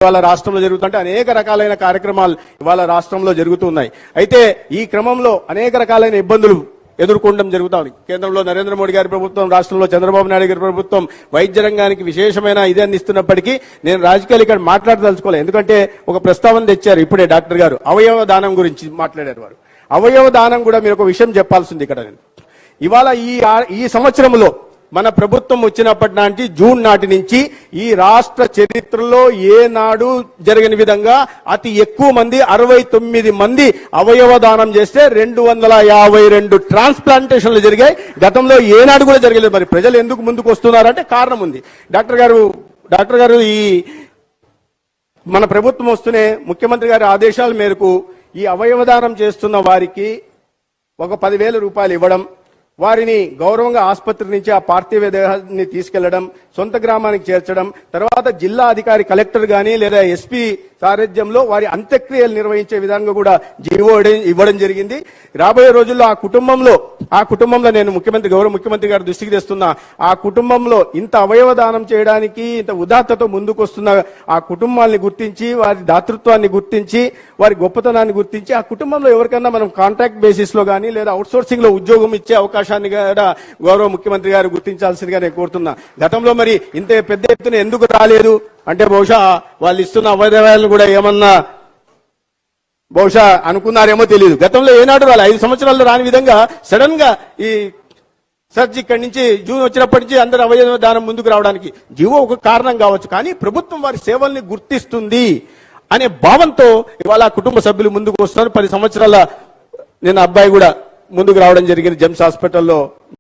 ఇవాళ రాష్ట్రంలో జరుగుతుంటే అనేక రకాలైన కార్యక్రమాలు ఇవాళ రాష్ట్రంలో జరుగుతున్నాయి. అయితే ఈ క్రమంలో అనేక రకాలైన ఇబ్బందులు ఎదుర్కొనడం జరుగుతాయి. కేంద్రంలో నరేంద్ర మోడీ గారి ప్రభుత్వం, రాష్ట్రంలో చంద్రబాబు నాయుడు గారి ప్రభుత్వం వైద్య రంగానికి విశేషమైన ఇది అందిస్తున్నప్పటికీ నేను రాజకీయాలు ఇక్కడ మాట్లాడదలుచుకోలేదు. ఎందుకంటే ఒక ప్రస్తావన తెచ్చారు ఇప్పుడే డాక్టర్ గారు, అవయవ దానం గురించి మాట్లాడారు. వారు అవయవ దానం కూడా మీరు ఒక విషయం చెప్పాల్సింది ఇక్కడ. ఇవాళ ఈ సంవత్సరంలో మన ప్రభుత్వం వచ్చినప్పటి నాటి జూన్ నాటి నుంచి ఈ రాష్ట్ర చరిత్రలో ఏనాడు జరిగిన విధంగా అతి ఎక్కువ మంది 69 మంది అవయవ దానం చేస్తే 252 ట్రాన్స్ప్లాంటేషన్లు జరిగాయి. గతంలో ఏనాడు కూడా జరగలేదు. మరి ప్రజలు ఎందుకు ముందుకు వస్తున్నారంటే కారణం ఉంది. డాక్టర్ గారు ఈ మన ప్రభుత్వం వస్తూనే ముఖ్యమంత్రి గారి ఆదేశాల మేరకు ఈ అవయవ దానం చేస్తున్న వారికి ఒక 10,000 రూపాయలు ఇవ్వడం, వారిని గౌరవంగా ఆసుపత్రి నుంచి ఆ పార్థివ దేహాన్ని తీసుకెళ్లడం, సొంత గ్రామానికి చేర్చడం, తర్వాత జిల్లా అధికారి కలెక్టర్ గాని లేదా ఎస్పీ సారథ్యంలో వారి అంత్యక్రియలు నిర్వహించే విధంగా కూడా జీవో ఇవ్వడం జరిగింది. రాబోయే రోజుల్లో ఆ కుటుంబంలో నేను గౌరవ ముఖ్యమంత్రి గారి దృష్టికి తెస్తున్నా, ఆ కుటుంబంలో ఇంత అవయవ దానం చేయడానికి ఇంత ఉదాత్తతో ముందుకు వస్తున్న ఆ కుటుంబాన్ని గుర్తించి, వారి దాతృత్వాన్ని గుర్తించి, వారి గొప్పతనాన్ని గుర్తించి ఆ కుటుంబంలో ఎవరికైనా మనం కాంట్రాక్ట్ బేసిస్ లో గానీ లేదా అవుట్ సోర్సింగ్ లో ఉద్యోగం ఇచ్చే అవకాశాన్ని కూడా గౌరవ ముఖ్యమంత్రి గారు గుర్తించాల్సిందిగా నేను కోరుతున్నా. గతంలో మరి ఇంత పెద్ద ఎత్తున ఎందుకు రాలేదు అంటే బహుశా వాళ్ళు ఇస్తున్న అవయవాలను కూడా ఏమన్నా బహుశా అనుకున్నారేమో తెలియదు. గతంలో ఏనాడు రాలి 5 సంవత్సరాల్లో రాని విధంగా సడన్ గా ఈ సర్జ్ ఇక్కడి నుంచి జూన్ వచ్చినప్పటి నుంచి అందరు అవయవ దానం ముందుకు రావడానికి జీవో ఒక కారణం కావచ్చు. కానీ ప్రభుత్వం వారి సేవల్ని గుర్తిస్తుంది అనే భావంతో ఇవాళ కుటుంబ సభ్యులు ముందుకు వస్తున్నారు. 10 సంవత్సరాల నేను అబ్బాయి కూడా ముందుకు రావడం జరిగింది. జెమ్స్ హాస్పిటల్లో